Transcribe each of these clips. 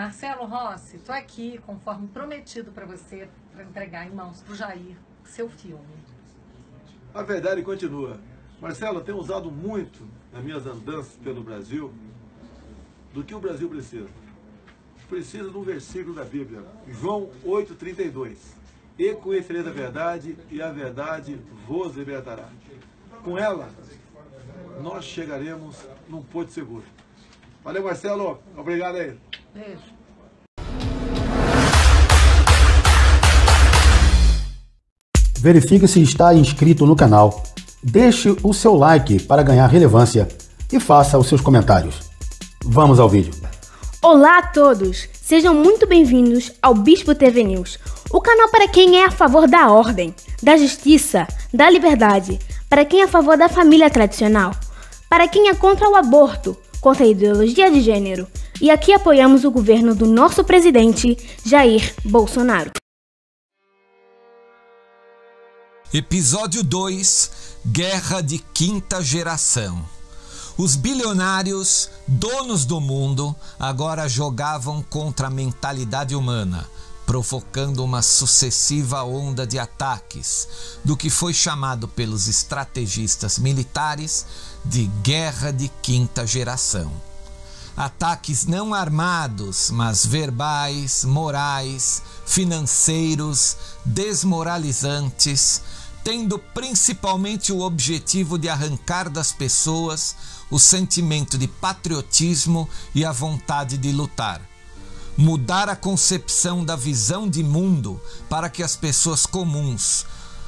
Marcelo Rossi, estou aqui, conforme prometido para você, para entregar em mãos para o Jair seu filme. A verdade continua. Marcelo, eu tenho usado muito nas minhas andanças pelo Brasil do que o Brasil precisa. Precisa de um versículo da Bíblia, João 8,32. E conhecereis a verdade, e a verdade vos libertará. Com ela, nós chegaremos num porto seguro. Valeu, Marcelo. Obrigado aí. Beijo. Verifique se está inscrito no canal. Deixe o seu like para ganhar relevância e faça os seus comentários. Vamos ao vídeo. Olá a todos! Sejam muito bem-vindos ao Bispo TV News, o canal para quem é a favor da ordem, da justiça, da liberdade, para quem é a favor da família tradicional, para quem é contra o aborto, contra a ideologia de gênero. E aqui apoiamos o governo do nosso presidente, Jair Bolsonaro. Episódio 2, Guerra de Quinta Geração. Os bilionários, donos do mundo, agora jogavam contra a mentalidade humana, provocando uma sucessiva onda de ataques, do que foi chamado pelos estrategistas militares de Guerra de Quinta Geração. Ataques não armados, mas verbais, morais, financeiros, desmoralizantes, tendo principalmente o objetivo de arrancar das pessoas o sentimento de patriotismo e a vontade de lutar. Mudar a concepção da visão de mundo para que as pessoas comuns,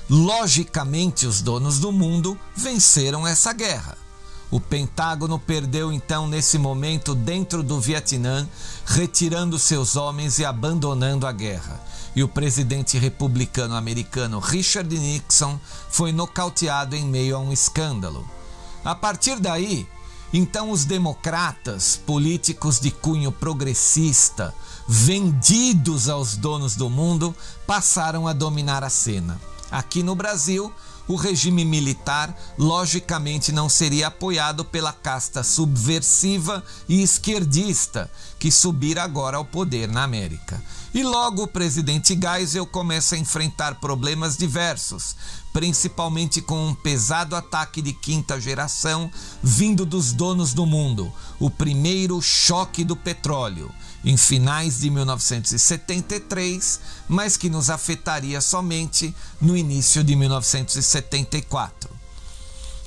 logicamente os donos do mundo, venceram essa guerra. O Pentágono perdeu então nesse momento dentro do Vietnã, retirando seus homens e abandonando a guerra. E o presidente republicano americano Richard Nixon foi nocauteado em meio a um escândalo. A partir daí, então os democratas, políticos de cunho progressista, vendidos aos donos do mundo, passaram a dominar a cena. Aqui no Brasil, o regime militar logicamente não seria apoiado pela casta subversiva e esquerdista que subira agora ao poder na América. E logo o presidente Geisel começa a enfrentar problemas diversos, principalmente com um pesado ataque de quinta geração vindo dos donos do mundo, o primeiro choque do petróleo, em finais de 1973, mas que nos afetaria somente no início de 1974.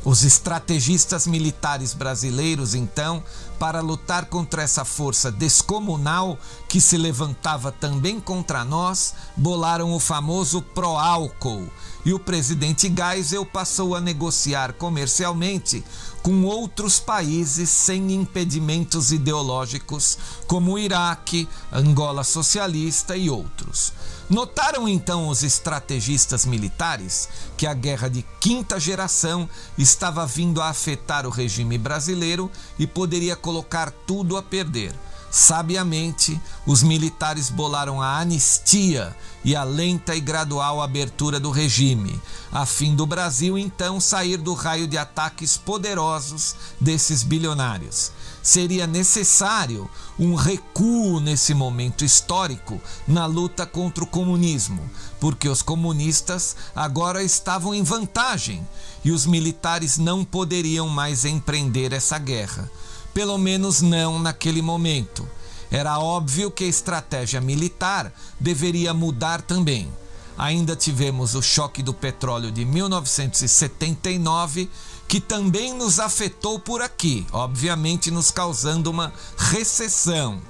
Os estrategistas militares brasileiros, então, para lutar contra essa força descomunal que se levantava também contra nós, bolaram o famoso pró-álcool, e o presidente Geisel passou a negociar comercialmente com outros países sem impedimentos ideológicos, como o Iraque, Angola socialista e outros. Notaram então os estrategistas militares que a guerra de quinta geração estava vindo a afetar o regime brasileiro e poderia colocar tudo a perder. Sabiamente, os militares bolaram a anistia e a lenta e gradual abertura do regime, a fim do Brasil então sair do raio de ataques poderosos desses bilionários. Seria necessário um recuo nesse momento histórico na luta contra o comunismo, porque os comunistas agora estavam em vantagem e os militares não poderiam mais empreender essa guerra. Pelo menos não naquele momento. Era óbvio que a estratégia militar deveria mudar também. Ainda tivemos o choque do petróleo de 1979, que também nos afetou por aqui, obviamente nos causando uma recessão,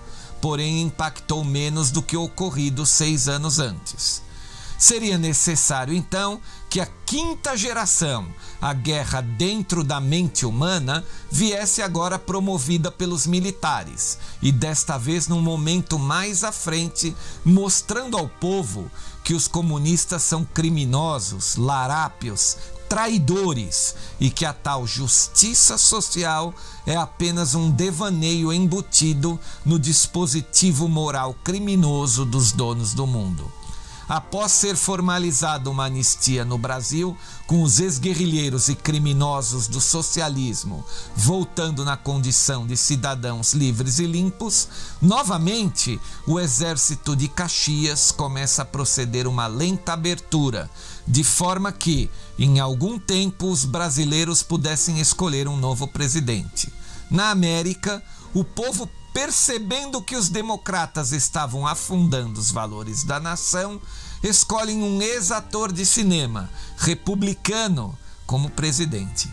porém impactou menos do que o ocorrido 6 anos antes. Seria necessário, então, que a quinta geração, a guerra dentro da mente humana, viesse agora promovida pelos militares, e desta vez num momento mais à frente, mostrando ao povo que os comunistas são criminosos, larápios, traidores, e que a tal justiça social é apenas um devaneio embutido no dispositivo moral criminoso dos donos do mundo. após ser formalizada uma anistia no Brasil, com os ex-guerrilheiros e criminosos do socialismo voltando na condição de cidadãos livres e limpos, novamente o exército de Caxias começa a proceder uma lenta abertura, de forma que, em algum tempo, os brasileiros pudessem escolher um novo presidente. Na América, o povo, percebendo que os democratas estavam afundando os valores da nação, escolhem um ex-ator de cinema, republicano, como presidente.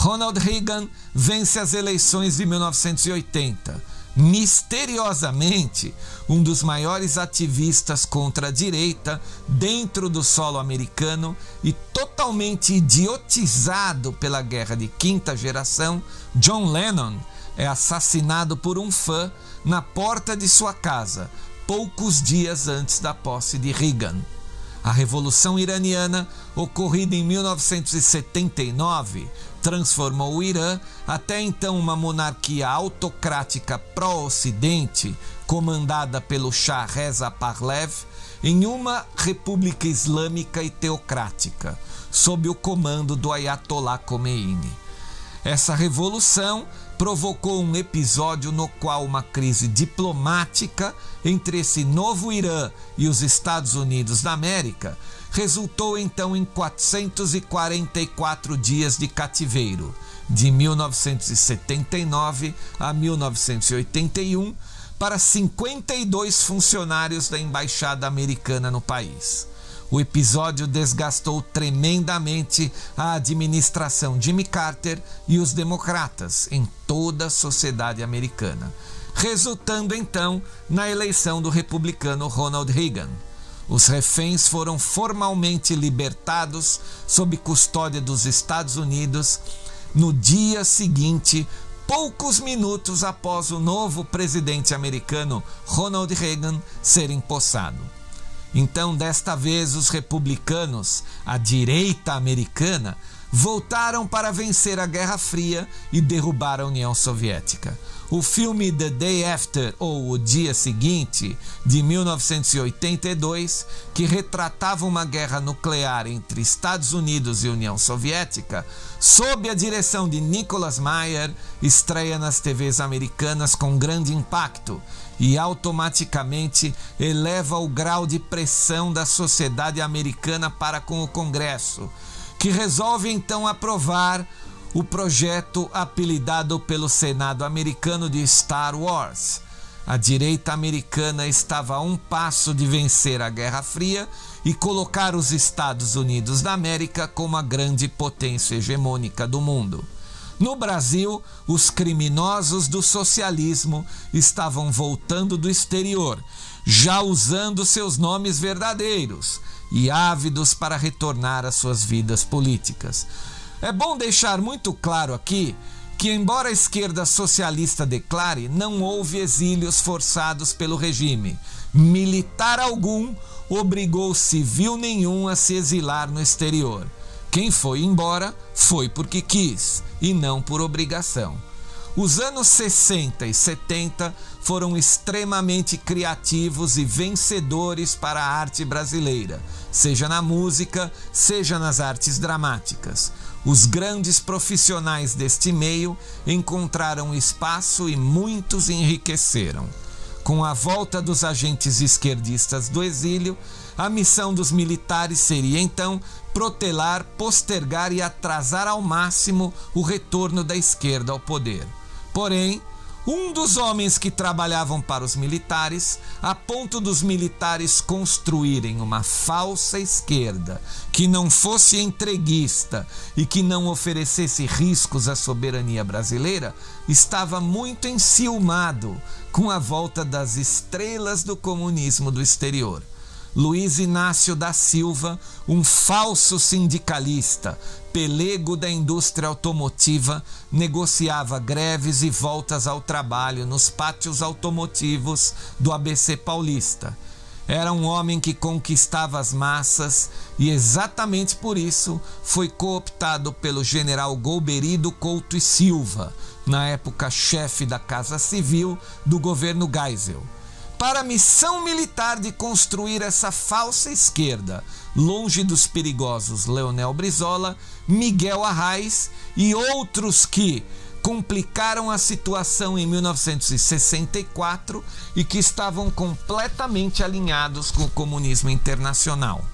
Ronald Reagan vence as eleições de 1980. Misteriosamente, um dos maiores ativistas contra a direita dentro do solo americano e totalmente idiotizado pela guerra de quinta geração, John Lennon, é assassinado por um fã na porta de sua casa, poucos dias antes da posse de Reagan. A Revolução Iraniana, ocorrida em 1979, transformou o Irã, até então uma monarquia autocrática pró-ocidente, comandada pelo Shah Reza Pahlavi, em uma república islâmica e teocrática, sob o comando do Ayatollah Khomeini. Essa revolução provocou um episódio no qual uma crise diplomática entre esse novo Irã e os Estados Unidos da América resultou então em 444 dias de cativeiro, de 1979 a 1981, para 52 funcionários da embaixada americana no país. O episódio desgastou tremendamente a administração Jimmy Carter e os democratas em toda a sociedade americana, resultando então na eleição do republicano Ronald Reagan. Os reféns foram formalmente libertados sob custódia dos Estados Unidos no dia seguinte, poucos minutos após o novo presidente americano Ronald Reagan ser empossado. Então, desta vez, os republicanos, a direita americana, voltaram para vencer a Guerra Fria e derrubar a União Soviética. O filme The Day After, ou O Dia Seguinte, de 1982, que retratava uma guerra nuclear entre Estados Unidos e União Soviética, sob a direção de Nicholas Meyer, estreia nas TVs americanas com grande impacto e automaticamente eleva o grau de pressão da sociedade americana para com o Congresso, que resolve então aprovar o projeto apelidado pelo Senado americano de Star Wars. A direita americana estava a um passo de vencer a Guerra Fria e colocar os Estados Unidos da América como a grande potência hegemônica do mundo. No Brasil, os criminosos do socialismo estavam voltando do exterior, já usando seus nomes verdadeiros e ávidos para retornar às suas vidas políticas. É bom deixar muito claro aqui que, embora a esquerda socialista declare, não houve exílios forçados pelo regime. Militar algum obrigou civil nenhum a se exilar no exterior. Quem foi embora foi porque quis e não por obrigação. Os anos 60 e 70 foram extremamente criativos e vencedores para a arte brasileira, seja na música, seja nas artes dramáticas. Os grandes profissionais deste meio encontraram espaço e muitos enriqueceram. Com a volta dos agentes esquerdistas do exílio, a missão dos militares seria então protelar, postergar e atrasar ao máximo o retorno da esquerda ao poder. Porém, um dos homens que trabalhavam para os militares, a ponto dos militares construírem uma falsa esquerda que não fosse entreguista e que não oferecesse riscos à soberania brasileira, estava muito enciumado com a volta das estrelas do comunismo do exterior. Luiz Inácio da Silva, um falso sindicalista, pelego da indústria automotiva, negociava greves e voltas ao trabalho nos pátios automotivos do ABC Paulista. Era um homem que conquistava as massas e exatamente por isso foi cooptado pelo general Golbery Couto e Silva, na época chefe da Casa Civil do governo Geisel. para a missão militar de construir essa falsa esquerda, longe dos perigosos Leonel Brizola, Miguel Arraes e outros que complicaram a situação em 1964 e que estavam completamente alinhados com o comunismo internacional.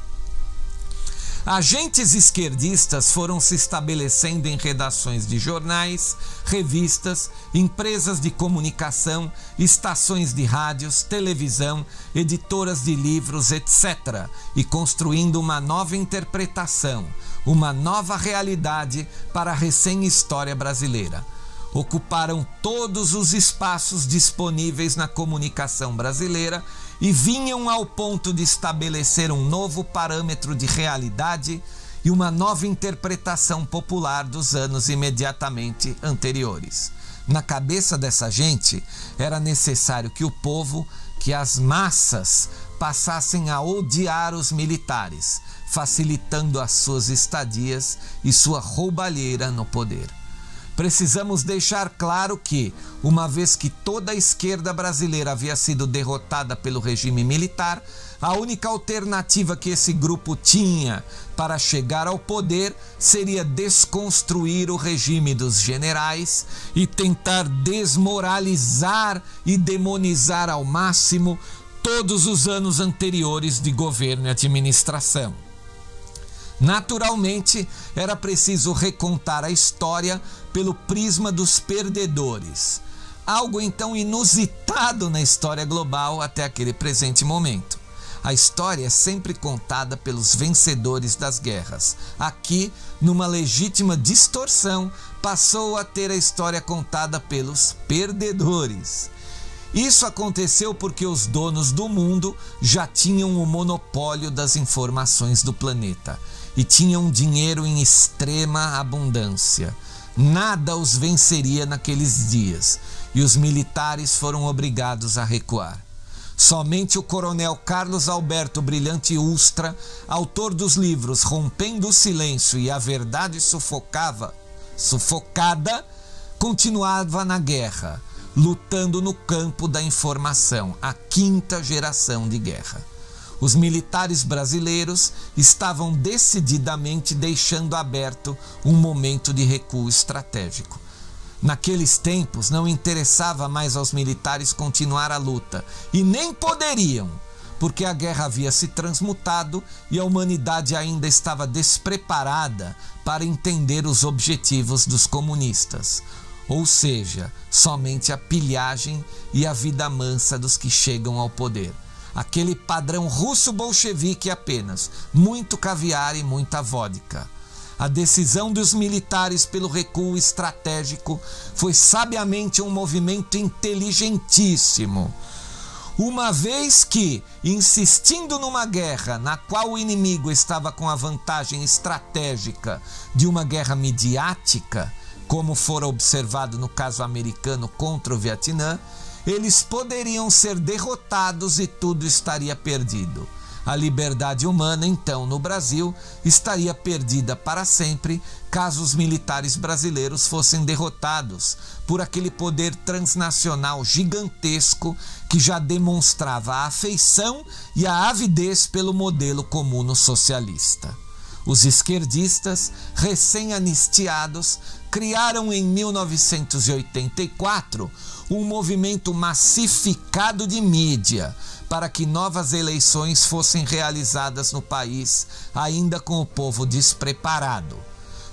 Agentes esquerdistas foram se estabelecendo em redações de jornais, revistas, empresas de comunicação, estações de rádios, televisão, editoras de livros, etc., e construindo uma nova interpretação, uma nova realidade para a recém-história brasileira. Ocuparam todos os espaços disponíveis na comunicação brasileira e vinham ao ponto de estabelecer um novo parâmetro de realidade e uma nova interpretação popular dos anos imediatamente anteriores. Na cabeça dessa gente, era necessário que o povo, que as massas, passassem a odiar os militares, facilitando as suas estadias e sua roubalheira no poder. Precisamos deixar claro que, uma vez que toda a esquerda brasileira havia sido derrotada pelo regime militar, a única alternativa que esse grupo tinha para chegar ao poder seria desconstruir o regime dos generais e tentar desmoralizar e demonizar ao máximo todos os anos anteriores de governo e administração. Naturalmente, era preciso recontar a história pelo prisma dos perdedores, algo então inusitado na história global até aquele presente momento. A história é sempre contada pelos vencedores das guerras. Aqui, numa legítima distorção, passou a ter a história contada pelos perdedores. Isso aconteceu porque os donos do mundo já tinham o monopólio das informações do planeta e tinham dinheiro em extrema abundância. Nada os venceria naqueles dias e os militares foram obrigados a recuar. Somente o coronel Carlos Alberto Brilhante Ustra, autor dos livros Rompendo o Silêncio e A Verdade Sufocada, continuava na guerra, lutando no campo da informação, a quinta geração de guerra. Os militares brasileiros estavam decididamente deixando aberto um momento de recuo estratégico. Naqueles tempos não interessava mais aos militares continuar a luta, e nem poderiam, porque a guerra havia se transmutado e a humanidade ainda estava despreparada para entender os objetivos dos comunistas, ou seja, somente a pilhagem e a vida mansa dos que chegam ao poder. Aquele padrão russo-bolchevique apenas, muito caviar e muita vodka. A decisão dos militares pelo recuo estratégico foi sabiamente um movimento inteligentíssimo. Uma vez que, insistindo numa guerra na qual o inimigo estava com a vantagem estratégica de uma guerra midiática, como fora observado no caso americano contra o Vietnã, eles poderiam ser derrotados e tudo estaria perdido. A liberdade humana, então, no Brasil, estaria perdida para sempre caso os militares brasileiros fossem derrotados por aquele poder transnacional gigantesco que já demonstrava a afeição e a avidez pelo modelo comuno-socialista. Os esquerdistas, recém-anistiados, criaram em 1984 um movimento massificado de mídia para que novas eleições fossem realizadas no país, ainda com o povo despreparado.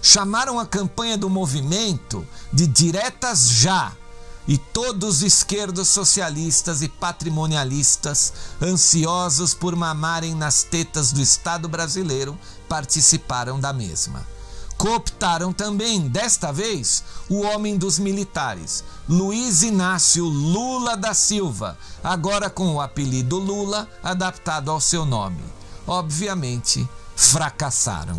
Chamaram a campanha do movimento de Diretas Já, e todos os esquerdos socialistas e patrimonialistas, ansiosos por mamarem nas tetas do Estado brasileiro, participaram da mesma. Cooptaram também, desta vez, o homem dos militares, Luiz Inácio Lula da Silva, agora com o apelido Lula adaptado ao seu nome. Obviamente, fracassaram.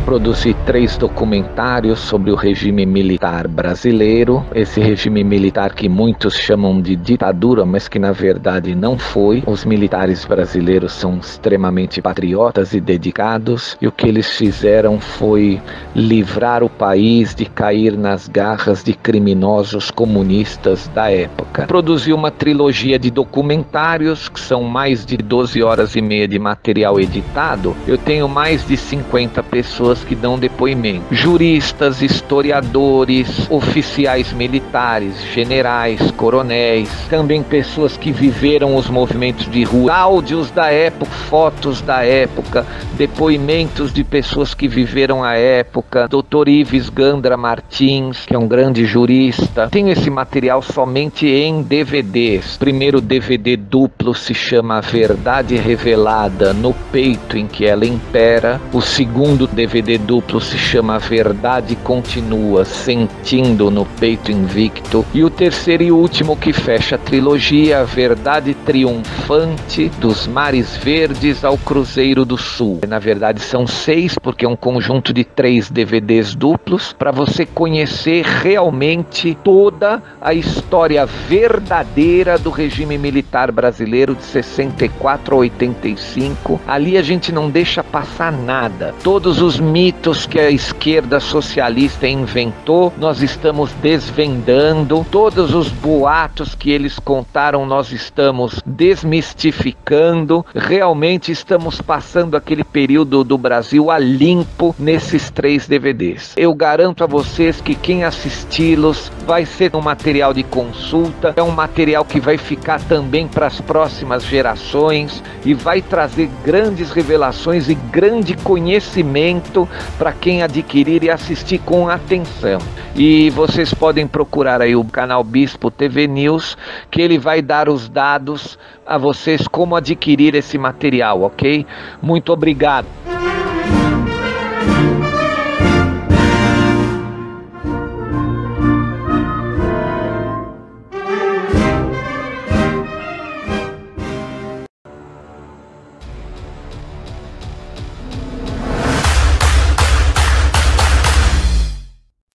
produzi 3 documentários sobre o regime militar brasileiro, esse regime militar que muitos chamam de ditadura, mas que na verdade não foi. Os militares brasileiros são extremamente patriotas e dedicados, e o que eles fizeram foi livrar o país de cair nas garras de criminosos comunistas da época. Produzi uma trilogia de documentários, que são mais de 12 horas e meia de material editado. Eu tenho mais de 50 pessoas que dão depoimento. Juristas, historiadores, oficiais militares, generais, coronéis, também pessoas que viveram os movimentos de rua, áudios da época, fotos da época, depoimentos de pessoas que viveram a época, Dr. Ives Gandra Martins, que é um grande jurista. Tenho esse material somente em DVDs. O primeiro DVD duplo se chama A Verdade Revelada no Peito em que ela impera. O segundo DVD duplo se chama A Verdade Continua, Sentindo no Peito Invicto. E o terceiro e último, que fecha a trilogia, A Verdade Triunfante dos Mares Verdes ao Cruzeiro do Sul. Na verdade são 6, porque é um conjunto de 3 DVDs duplos, para você conhecer realmente toda a história verdadeira do regime militar brasileiro de 64 a 85. Ali a gente não deixa passar nada. Todos os mitos que a esquerda socialista inventou, nós estamos desvendando. Todos os boatos que eles contaram, nós estamos desmistificando. Realmente estamos passando aquele período do Brasil a limpo nesses 3 DVDs. Eu garanto a vocês que quem assisti-los vai ser um material de consulta, é um material que vai ficar também para as próximas gerações e vai trazer grandes revelações e grande conhecimento para quem adquirir e assistir com atenção. E vocês podem procurar aí o canal Bispo TV News, que ele vai dar os dados a vocês como adquirir esse material, ok? Muito obrigado.